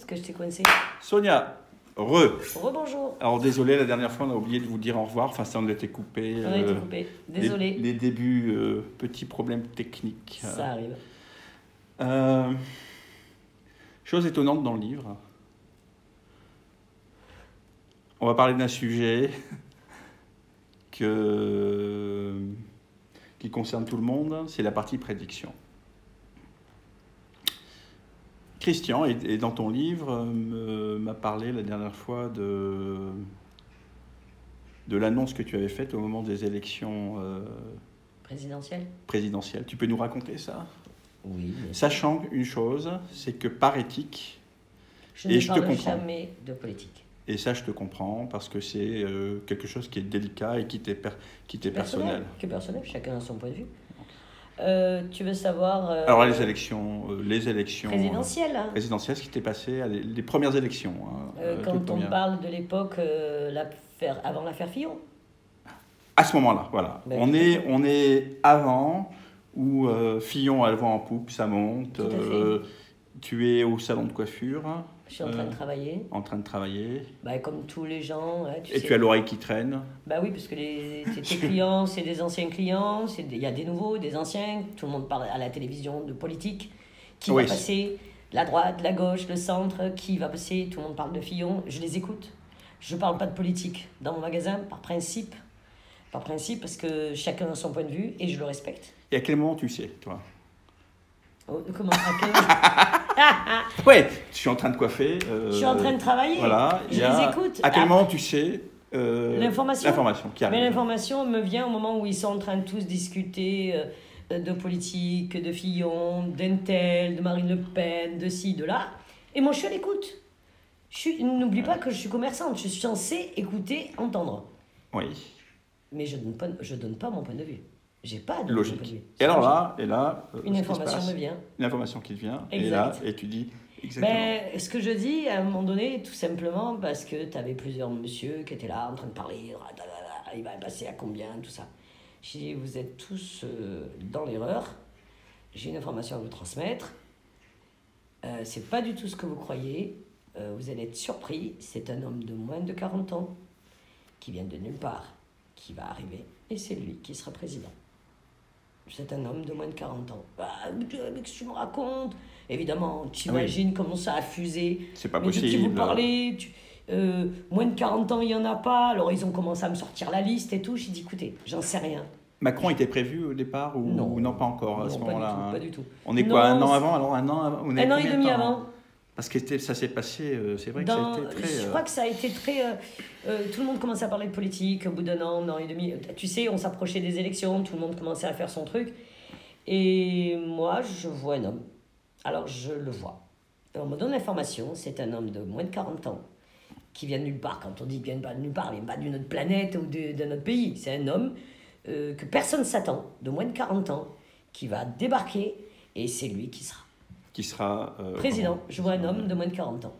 que je t'ai coincé. Sonia, Rebonjour. Alors désolé, la dernière fois on a oublié de vous dire au revoir, enfin ça on a été coupé. On a été coupé, désolé. Les débuts, petits problèmes techniques. Ça arrive. Chose étonnante dans le livre. On va parler d'un sujet qui concerne tout le monde, c'est la partie prédiction. Christian, et dans ton livre, m'a parlé la dernière fois de l'annonce que tu avais faite au moment des élections présidentielles. Tu peux nous raconter ça? Oui. Sachant une chose, c'est que par éthique, je ne parle jamais de politique. Et ça, je te comprends, parce que c'est quelque chose qui est délicat et qui t'est personnel. Qui est personnel, chacun a son point de vue. Tu veux savoir... Alors les élections présidentielles. Présidentielles, ce qui t'est passé, les premières élections. Quand on parle de l'époque, avant l'affaire Fillon. À ce moment-là, voilà. Ben, on est avant, où Fillon a le vent en poupe, ça monte. Tu es au salon de coiffure. Je suis en train de travailler. En train de travailler. Bah, comme tous les gens. Hein, tu as l'oreille qui traîne. Bah oui, parce que tes clients, c'est des anciens clients. Il y a des nouveaux, des anciens. Tout le monde parle à la télévision de politique. Qui va passer? La droite, la gauche, le centre. Qui va passer? Tout le monde parle de Fillon. Je les écoute. Je ne parle pas de politique dans mon magasin, par principe. Par principe, parce que chacun a son point de vue et je le respecte. Et à quel moment tu sais, toi? Comment? À quel moment? Ouais, je suis en train de coiffer. Je suis en train de travailler. Voilà. Je les écoute. À quel moment tu sais l'information qui arrive? Mais l'information me vient au moment où ils sont en train de tous discuter de politique, de Fillon, d'un tel, de Marine Le Pen, de ci, de là. Et moi, je suis à l'écoute. N'oublie pas que je suis commerçante. Je suis censée écouter, entendre. Oui. Mais je donne pas mon point de vue. J'ai pas de logique. Point de vue. Et alors là, une information me vient. Une information qui te vient. Exact. Et tu dis exactement. Ben, ce que je dis à un moment donné, tout simplement parce que tu avais plusieurs messieurs qui étaient là en train de parler. Il va passer à combien, tout ça. J'ai dit, vous êtes tous dans l'erreur. J'ai une information à vous transmettre. C'est pas du tout ce que vous croyez. Vous allez être surpris. C'est un homme de moins de 40 ans qui vient de nulle part, qui va arriver. Et c'est lui qui sera président. C'est un homme de moins de 40 ans. Mais qu'est-ce que tu me racontes? Évidemment, tu imagines comment ça a fusé. C'est pas mais possible. De qui vous parlez? Moins de 40 ans, il n'y en a pas. Alors, ils ont commencé à me sortir la liste et tout. J'ai dit, écoutez, j'en sais rien. Macron était prévu au départ ou non, pas encore à ce moment-là? Pas du tout. On est quoi, un an avant? Alors, un an avant? Un an et demi avant. Parce que ça s'est passé, c'est vrai que ça a été très... Je crois que ça a été très... tout le monde commençait à parler de politique au bout d'un an et demi. Tu sais, on s'approchait des élections, tout le monde commençait à faire son truc. Et moi, je vois un homme. Alors, je le vois. Et on me donne l'information, c'est un homme de moins de 40 ans qui vient de nulle part. Quand on dit qu'il vient pas de nulle part, il vient pas d'une autre planète ou d'un autre pays. C'est un homme que personne ne s'attend, de moins de 40 ans, qui va débarquer et c'est lui qui sera... président. Je vois un homme de moins de 40 ans.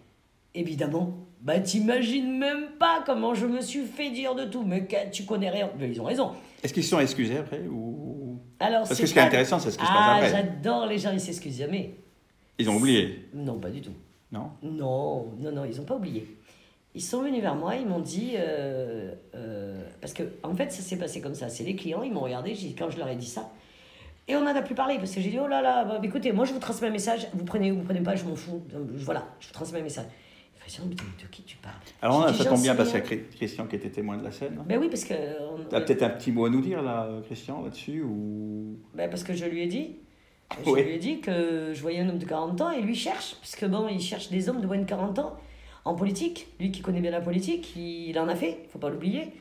Évidemment, bah t'imagines même pas comment je me suis fait dire de tout. Mais tu connais rien. Mais ils ont raison. Est-ce qu'ils se sont excusés après ou... Alors, parce que ce qui est intéressant, c'est ce qui se passe après. J'adore les gens, ils s'excusent jamais. Ils ont oublié? Non, pas du tout. Non, ils n'ont pas oublié. Ils sont venus vers moi, ils m'ont dit... parce que, en fait, ça s'est passé comme ça. C'est les clients, ils m'ont regardé, quand je leur ai dit ça. Et on n'en a plus parlé, parce que j'ai dit, oh là là, bah, écoutez, moi je vous transmets un message, vous prenez ou vous prenez pas, je m'en fous. Voilà, je vous transmets un message. De qui tu parles? Alors là, ça tombe bien parce qu'il y a Christian qui était témoin de la scène. Ben oui, parce que... Tu as peut-être un petit mot à nous dire, là, Christian, là-dessus ou... Ben parce que je lui ai dit. Je lui ai dit que je voyais un homme de 40 ans et lui cherche, parce que bon, il cherche des hommes de moins de 40 ans en politique. Lui qui connaît bien la politique, il en a fait, il ne faut pas l'oublier.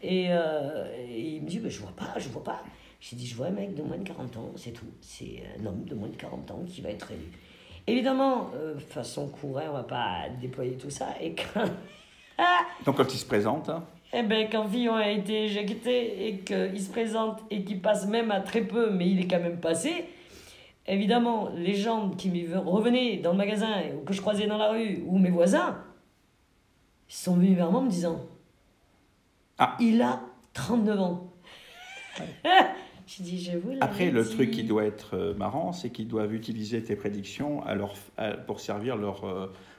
Et il me dit, ben, je vois pas. J'ai dit, je vois un mec de moins de 40 ans, c'est tout. C'est un homme de moins de 40 ans qui va être élu. Évidemment, façon courante, on ne va pas déployer tout ça. Et quand... Donc quand il se présente... Eh bien, quand Fillon a été éjecté et qu'il se présente et qu'il passe même à très peu, mais il est quand même passé, évidemment, les gens qui revenaient dans le magasin ou que je croisais dans la rue ou mes voisins, ils sont venus vers moi en me disant « Il a 39 ans. » J'ai dit, je vous l'avais Après, le dit. truc qui doit être marrant, c'est qu'ils doivent utiliser tes prédictions pour servir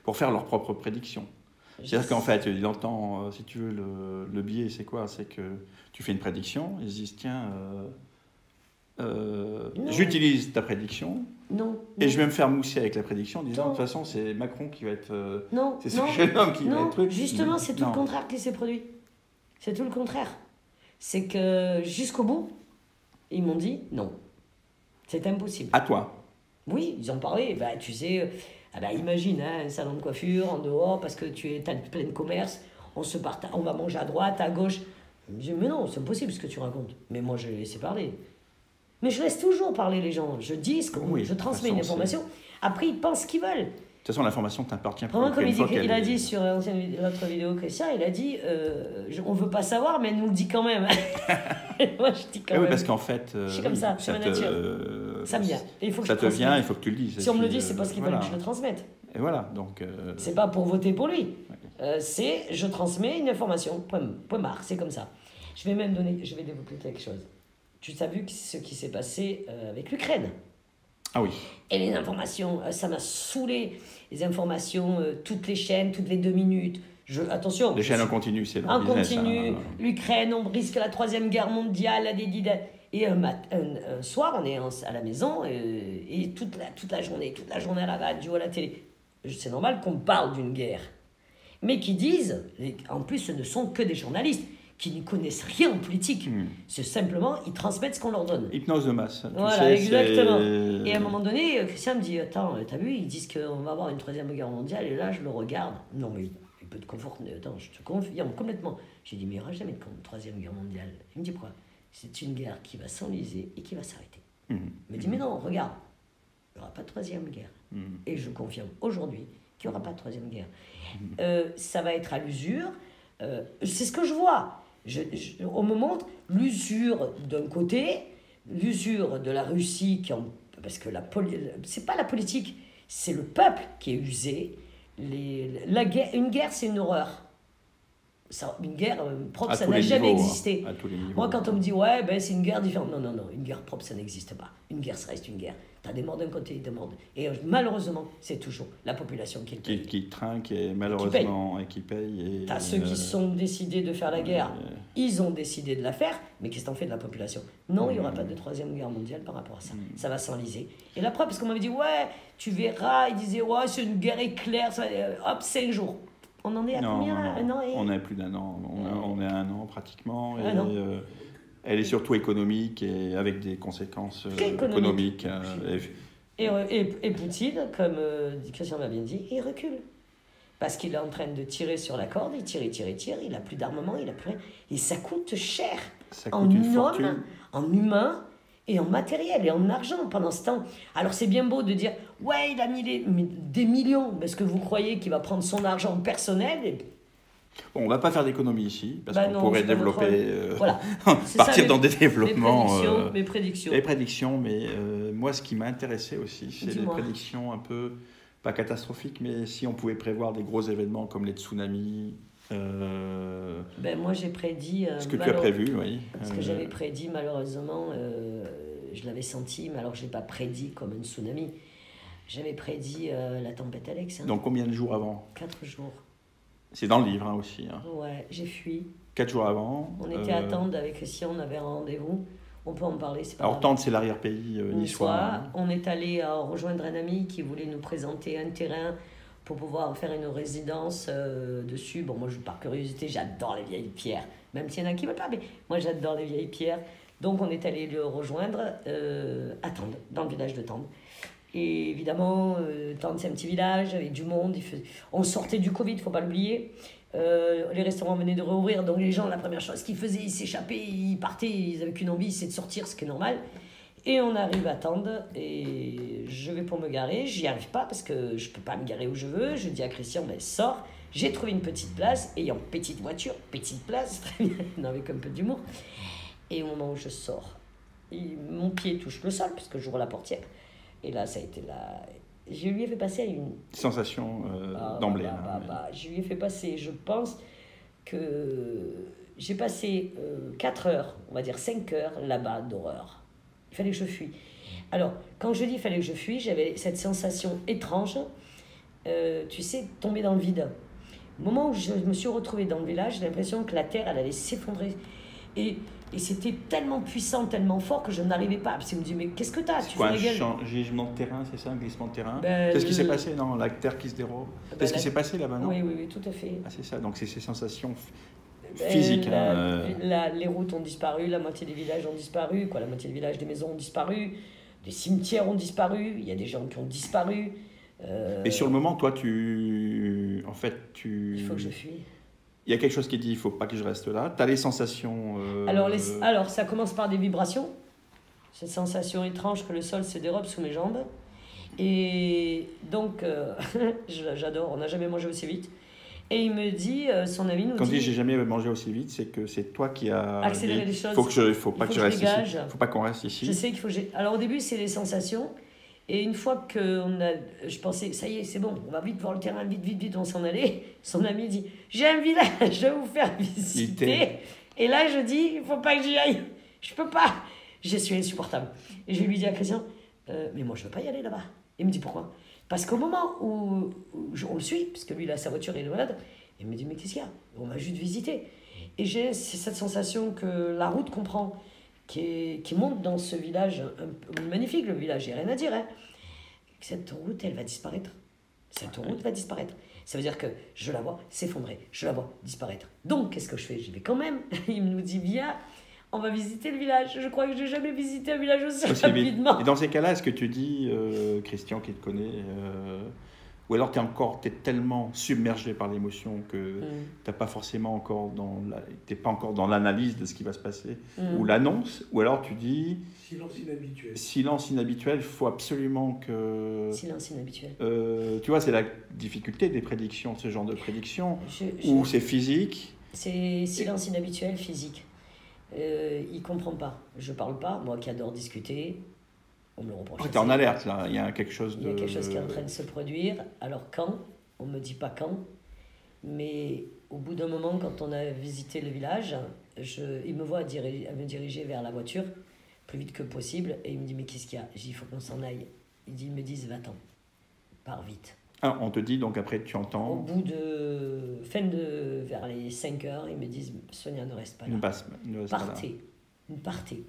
pour faire leurs propres prédictions. C'est-à-dire qu'en fait, il entend, si tu veux, le biais, c'est quoi? C'est que tu fais une prédiction, ils se disent, tiens, j'utilise ta prédiction, et je vais me faire mousser avec la prédiction en disant, de toute façon, c'est Macron qui va être... c'est ce jeune homme qui va être truc. Justement, c'est tout le contraire qui s'est produit. C'est tout le contraire. C'est que jusqu'au bout, ils m'ont dit non. C'est impossible. À toi? Oui, ils ont parlé. Bah, tu sais, imagine un salon de coiffure en dehors parce que tu es plein de commerce. On va manger à droite, à gauche. Je dis, mais non, c'est impossible ce que tu racontes. Mais moi, je les laisse parler. Mais je laisse toujours parler les gens. Je dis je transmets une information. Après, ils pensent ce qu'ils veulent. De toute façon, l'information t'appartient. Comme il a dit sur l'autre vidéo, Christian, il a dit on veut pas savoir, mais elle nous le dit quand même. Moi, je dis quand même. Oui, parce qu'en fait. Je suis comme ça, c'est ma nature. Ça me vient. Il faut que ça te vient, il faut que tu le dises. Si on me le dit, c'est parce qu'ils veulent que je le transmette. Et voilà, donc. C'est pas pour voter pour lui. C'est je transmets une information. Point barre, c'est comme ça. Je vais développer quelque chose. Tu as vu ce qui s'est passé avec l'Ukraine. Ah oui. Et les informations, ça m'a saoulé. Les informations, toutes les chaînes, toutes les 2 minutes. Attention. Les chaînes en continu, c'est en continu. L'Ukraine, on risque la 3e guerre mondiale. Et un soir, on est à la maison et toute la journée à la radio, à la télé. C'est normal qu'on parle d'une guerre. Mais qui disent, en plus, ce ne sont que des journalistes qui ne connaissent rien en politique. C'est simplement, ils transmettent ce qu'on leur donne. Hypnose de masse. Voilà, exactement. Et à un moment donné, Christian me dit, attends, t'as vu, ils disent qu'on va avoir une 3e guerre mondiale, et là, je le regarde. Non, mais il peut te conforter. Attends, je te confirme complètement. J'ai dit, mais il n'y aura jamais de 3e guerre mondiale. Il me dit, pourquoi? C'est une guerre qui va s'enliser et qui va s'arrêter. Il me dit, mais non, regarde, il n'y aura pas de 3e guerre. Et je confirme aujourd'hui qu'il n'y aura pas de 3e guerre. Ça va être à l'usure. C'est ce que je vois. On me montre l'usure d'un côté, l'usure de la Russie, parce que c'est pas la politique, c'est le peuple qui est usé. Une guerre, c'est une horreur. Une guerre propre, ça n'a jamais existé. Moi, quand on me dit, ouais, c'est une guerre différente. Non, une guerre propre, ça n'existe pas. Une guerre, ça reste une guerre. T'as des morts d'un côté et des morts. Et malheureusement, c'est toujours la population qui trinque et malheureusement qui paye. T'as ceux qui sont décidés de faire la guerre. Ils ont décidé de la faire, mais qu'est-ce qu'on fait de la population? Non, il n'y aura pas de 3e guerre mondiale par rapport à ça. Ça va s'enliser. Et la preuve, parce qu'on m'avait dit, ouais, tu verras, ils disaient, ouais, c'est une guerre éclair, hop, 5 jours. On en est à combien là? Un an et... On est à plus d'1 an. On est à 1 an pratiquement. Elle est surtout économique et avec des conséquences économiques. Et Poutine, comme Christian l'a bien dit, il recule. Parce qu'il est en train de tirer sur la corde, il tire, il n'a plus d'armement, il n'a plus rien. Et ça coûte cher. Ça coûte une fortune. En humain et en matériel et en argent pendant ce temps. Alors c'est bien beau de dire, ouais, il a mis des millions. Parce que vous croyez qu'il va prendre son argent personnel Bon, on ne va pas faire d'économie ici, parce qu'on pourrait développer, voilà. partir dans des développements. Mes prédictions. Les prédictions, mais moi, ce qui m'a intéressé aussi, c'est les prédictions un peu, pas catastrophiques, mais si on pouvait prévoir des gros événements comme les tsunamis. Moi, j'ai prédit... ce que tu as prévu, oui. Ce que j'avais prédit, malheureusement, je l'avais senti, mais alors je n'ai pas prédit comme un tsunami. J'avais prédit la tempête Alex. Donc, combien de jours avant? 4 jours. C'est dans le livre aussi. Ouais, j'ai fui. 4 jours avant. On était à Tende avec Christian, on avait un rendez-vous. On peut en parler, c'est pas grave. Alors Tende, c'est l'arrière-pays niçois. On est allé rejoindre un ami qui voulait nous présenter un terrain pour pouvoir faire une résidence dessus. Bon, moi, par curiosité, j'adore les vieilles pierres. Même s'il y en a qui ne veulent pas, mais moi, j'adore les vieilles pierres. Donc, on est allé le rejoindre à Tende, dans le village de Tende. Et évidemment, Tende, c'est un petit village avec du monde. On sortait du Covid, il ne faut pas l'oublier. Les restaurants venaient de rouvrir, donc les gens, la première chose qu'ils faisaient, ils s'échappaient, ils partaient, ils n'avaient qu'une envie, c'est de sortir, ce qui est normal. Et on arrive à Tende, et je vais pour me garer. J'y arrive pas parce que je ne peux pas me garer où je veux. Je dis à Christian, sors. J'ai trouvé une petite place, ayant petite voiture, petite place, très bien, avec un peu d'humour. Et au moment où je sors, mon pied touche le sol, parce que j'ouvre la portière. Et là, ça a été là. Je lui ai fait passer à une sensation d'emblée. Je lui ai fait passer, je pense que j'ai passé 4 heures, on va dire 5 heures là-bas d'horreur. Il fallait que je fuis. Alors, quand je dis il fallait que je fuis, j'avais cette sensation étrange, tu sais, tomber dans le vide. Au moment où je me suis retrouvée dans le village, j'ai l'impression que la terre, elle allait s'effondrer. Et c'était tellement puissant, tellement fort que je n'arrivais pas. Parce qu'il me dit, mais qu'est-ce que t'as? C'est quoi, un gisement de terrain, c'est ça, un glissement de terrain? Ben, c'est ce qui s'est passé, non? La terre qui se dérobe. Ben, c'est ce qui s'est passé là-bas, non? Oui, oui, oui, tout à fait. Ah, c'est ça, donc c'est ces sensations Ben, physiques. les routes ont disparu, la moitié des villages ont disparu, quoi, la moitié des villages, des maisons ont disparu, des cimetières ont disparu, il y a des gens qui ont disparu. Et sur le moment, toi, il faut que je fuis. Il y a quelque chose qui dit, il ne faut pas que je reste là. Tu as les sensations... Alors, ça commence par des vibrations. Cette sensation étrange que le sol se dérobe sous mes jambes. Et donc, j'adore, on n'a jamais mangé aussi vite. Et il me dit, son ami nous dit... Quand je dis j'ai jamais mangé aussi vite, c'est que c'est toi qui as... accéléré les choses. Il faut pas que je reste ici. Il ne faut pas qu'on reste ici. Je sais qu'il faut... Alors au début, c'est les sensations. Et une fois je pensais, ça y est, c'est bon, on va vite voir le terrain, vite, on s'en allait. Son ami dit, j'ai un village, je vais vous faire visiter. Et là, je dis, il faut pas que j'y aille. Je peux pas. Je suis insupportable. Et je lui dis à Christian, mais moi, je veux pas y aller là-bas. Il me dit, pourquoi? Parce qu'au moment où on le suit, parce que lui, il a sa voiture, il est malade, il me dit, mais qu'est-ce qu'il y a? On va juste visiter. Et j'ai cette sensation que la route qu'on prend, qui monte dans ce village, magnifique le village, il n'y a rien à dire, hein. Cette route, elle va disparaître. Cette route va disparaître. Ça veut dire que je la vois s'effondrer, je la vois disparaître. Donc, qu'est-ce que je fais? J'y vais quand même. Il nous dit, viens, on va visiter le village. Je crois que je n'ai jamais visité un village aussi rapidement. Et dans ces cas-là, est-ce que tu dis, Christian qui te connaît, ou alors tu es tellement submergé par l'émotion que tu n'es pas forcément encore dans l'analyse de ce qui va se passer, ou l'annonce, ou alors tu dis... Silence inhabituel. Silence inhabituel, il faut absolument que... Silence inhabituel. Tu vois, c'est la difficulté des prédictions, ce genre de prédictions, où c'est physique. C'est silence inhabituel, physique. Il ne comprend pas. Je ne parle pas, moi qui adore discuter... On me le reproche. Tu es en alerte, là. Il y a quelque chose Il y a quelque chose qui est en train de se produire. Alors quand? On ne me dit pas quand. Mais au bout d'un moment, quand on a visité le village, il me voit me diriger vers la voiture, plus vite que possible. Et il me dit, mais qu'est-ce qu'il y a? Je dis, il faut qu'on s'en aille. Ils me disent, va-t'en. Pars vite. Ah, on te dit, donc après tu entends... Au bout vers les 5 heures, ils me disent, Sonia, ne reste pas là. Ne reste partez. Partez.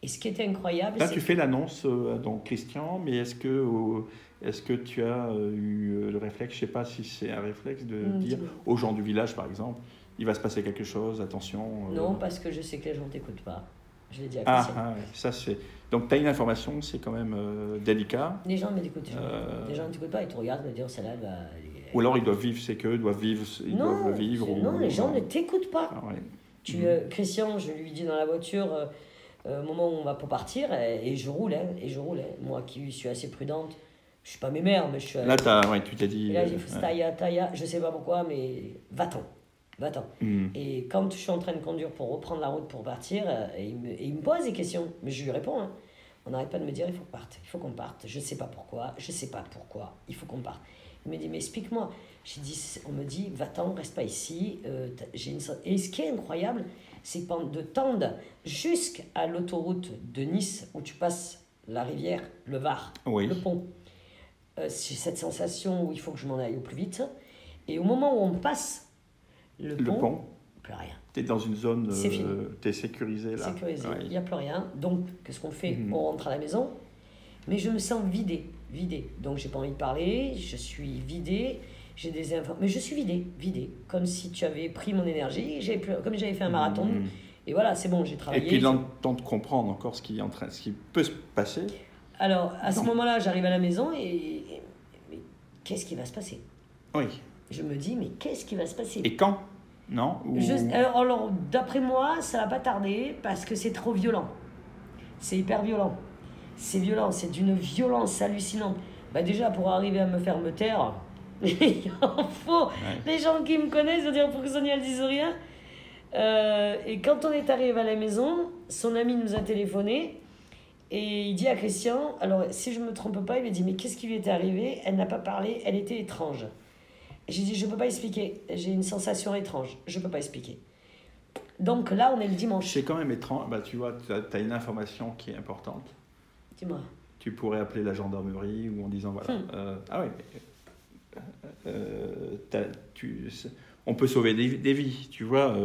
Et ce qui était incroyable... Là, tu fais l'annonce donc Christian, mais est-ce que tu as eu le réflexe, je ne sais pas si c'est un réflexe, de dire aux gens du village, par exemple, il va se passer quelque chose, attention... Non, parce que je sais que les gens ne t'écoutent pas. Je l'ai dit à Christian. Ça c'est... Donc, tu as une information, c'est quand même délicat. Les gens ne m'écoutent pas. Les gens ne t'écoutent pas, ils te regardent, ils me disent, celle-là, elle va... Ou alors, ils doivent vivre, c'est qu'eux doivent le vivre. Non, les gens ne t'écoutent pas. Ouais. Christian, je lui dis dans la voiture... au moment où on va pour partir, et je roule. Moi qui suis assez prudente, je suis pas mémère, mais je suis... Là, tu t'es dit... Et là, j'ai fait taille, je sais pas pourquoi, mais va-t'en. Et quand je suis en train de conduire pour reprendre la route pour partir, il me pose des questions, mais je lui réponds. Hein. On n'arrête pas de me dire, il faut qu'on parte. Je sais pas pourquoi, il faut qu'on parte. Il me dit, mais explique-moi. On me dit, va-t'en, reste pas ici. Et ce qui est incroyable, c'est de tendre jusqu'à l'autoroute de Nice, où tu passes la rivière, le Var, le pont. J'ai cette sensation où il faut que je m'en aille au plus vite. Et au moment où on passe le pont, plus rien. Tu es dans une zone, tu es sécurisé là. Sécurisé, il n'y a plus rien. Donc, qu'est-ce qu'on fait? On rentre à la maison, mais je me sens vidée. Donc, j'ai pas envie de parler, je suis vidée. J'ai des informations, mais je suis vidée, comme si tu avais pris mon énergie, comme j'avais fait un marathon, et voilà, c'est bon, j'ai travaillé. Et puis, le temps de comprendre encore ce qui peut se passer. Alors, à ce moment-là, j'arrive à la maison, et mais qu'est-ce qui va se passer? Oui. Je me dis, mais qu'est-ce qui va se passer? Et quand? Non alors, d'après moi, ça va pas tarder, parce que c'est trop violent. C'est hyper violent. C'est violent, c'est d'une violence hallucinante. Déjà, pour arriver à me faire me taire... il en faut. Les gens qui me connaissent vont dire pour que Sonia ne dise rien. Et quand on est arrivé à la maison, son ami nous a téléphoné et il dit à Christian, alors si je ne me trompe pas, il lui dit, mais qu'est-ce qui lui était arrivé? Elle n'a pas parlé, elle était étrange. J'ai dit, je ne peux pas expliquer, j'ai une sensation étrange, je ne peux pas expliquer. Donc là, on est le dimanche. C'est quand même étrange. Bah, tu vois, tu as une information qui est importante. Dis-moi. Tu pourrais appeler la gendarmerie ou en disant voilà. Ah ouais, on peut sauver des vies, tu vois.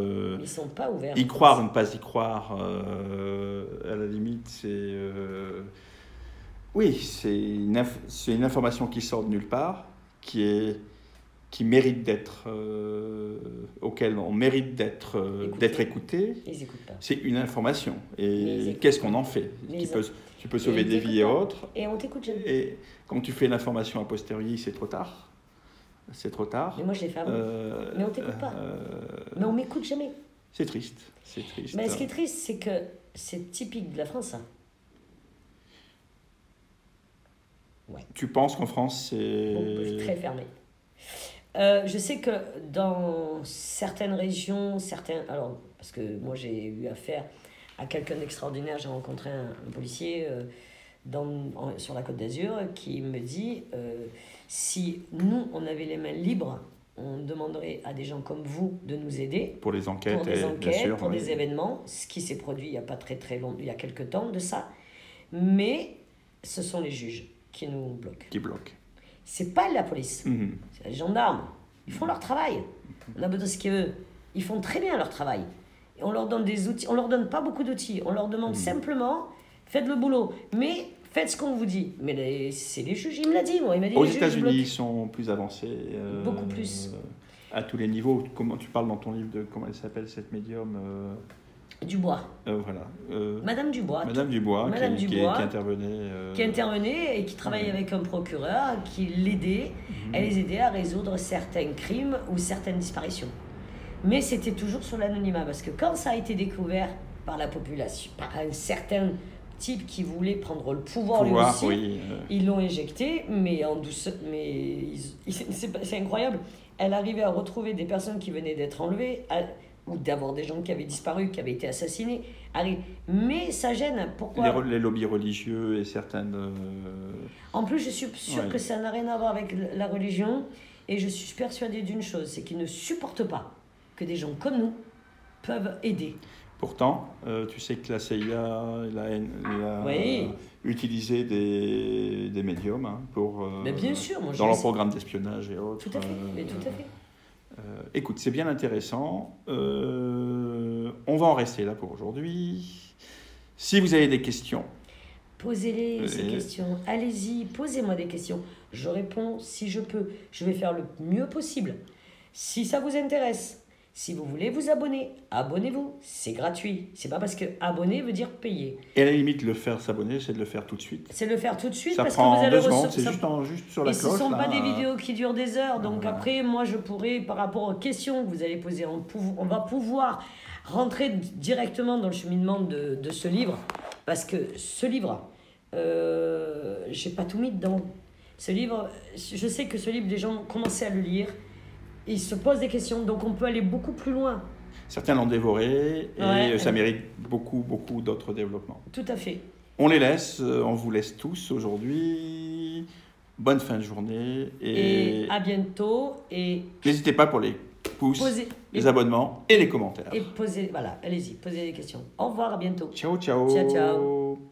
Ils sont pas ouverts. Y croire ou ne pas y croire, à la limite, c'est. Oui, c'est une information qui sort de nulle part, qui mérite d'être. Auquel on mérite d'être écouté. Ils écoutent pas. C'est une information. Et qu'est-ce qu'on en fait? Tu peux sauver des vies et autres. Et on t'écoute jamais. Et quand tu fais l'information a posteriori, c'est trop tard. C'est trop tard. Mais moi, je l'ai fait avant. Mais on t'écoute pas. Mais on m'écoute jamais. C'est triste. C'est triste. Mais ce qui est triste, c'est que c'est typique de la France. Hein. Ouais. Tu penses qu'en France, c'est très fermé. Je sais que dans certaines régions, alors, parce que moi j'ai eu affaire à quelqu'un d'extraordinaire, j'ai rencontré un policier sur la Côte d'Azur qui me dit si nous on avait les mains libres, on demanderait à des gens comme vous de nous aider pour les enquêtes, bien sûr, pour des événements, ce qui s'est produit il n'y a pas très long, il y a quelques temps de ça, mais ce sont les juges qui nous bloquent. Qui bloquent. C'est pas la police, c'est les gendarmes. Ils font leur travail. On a besoin de ce qu'eux. Ils font très bien leur travail. Et on leur donne des outils. On leur donne pas beaucoup d'outils. On leur demande simplement, faites le boulot. Mais faites ce qu'on vous dit. Mais c'est les juges. Il me l'a dit, moi. Il m'a dit. Aux États-Unis, ils sont plus avancés. Beaucoup plus. À tous les niveaux. Comment tu parles dans ton livre de comment elle s'appelle cette médium Dubois. Voilà. Madame Dubois. Qui intervenait. Qui intervenait et qui travaillait avec un procureur, qui l'aidait. Elle les aidait à résoudre certains crimes ou certaines disparitions. Mais c'était toujours sur l'anonymat, parce que quand ça a été découvert par la population, par un certain type qui voulait prendre le pouvoir lui aussi, oui, ils l'ont éjecté, mais en douceur. Mais c'est incroyable. Elle arrivait à retrouver des personnes qui venaient d'être enlevées, ou d'avoir des gens qui avaient disparu, qui avaient été assassinés. Mais ça gêne. Pourquoi ? Les lobbies religieux et certaines... En plus, je suis sûre que ça n'a rien à voir avec la religion. Et je suis persuadée d'une chose, c'est qu'ils ne supportent pas que des gens comme nous peuvent aider. Pourtant, tu sais que la CIA a utilisé des médiums pour, bien sûr, moi, dans leur programme d'espionnage et autres. Tout à fait, mais tout à fait. Écoute, c'est bien intéressant. On va en rester là pour aujourd'hui. Si vous avez des questions... Posez-les, ces questions. Allez-y, posez-moi des questions. Je réponds si je peux. Je vais faire le mieux possible. Si ça vous intéresse, si vous voulez vous abonner, abonnez-vous. C'est gratuit. C'est pas parce que abonner veut dire payer. Et à la limite, s'abonner, c'est de le faire tout de suite. C'est de le faire tout de suite. Ça parce prend que vous allez 2 secondes, c'est juste sur la cloche. Et ce ne sont pas là, des vidéos qui durent des heures. Donc après, moi, je pourrais, par rapport aux questions que vous allez poser, on va pouvoir rentrer directement dans le cheminement de ce livre. Parce que ce livre, j'ai pas tout mis dedans. Ce livre, je sais que ce livre, les gens commençaient à le lire. Ils se posent des questions, donc on peut aller beaucoup plus loin. Certains l'ont dévoré et ça mérite beaucoup d'autres développements. Tout à fait. On vous laisse tous aujourd'hui. Bonne fin de journée. Et à bientôt. Et n'hésitez pas pour les pouces, les abonnements et les commentaires. Et allez-y, posez des questions. Au revoir, à bientôt. Ciao, ciao. Ciao, ciao.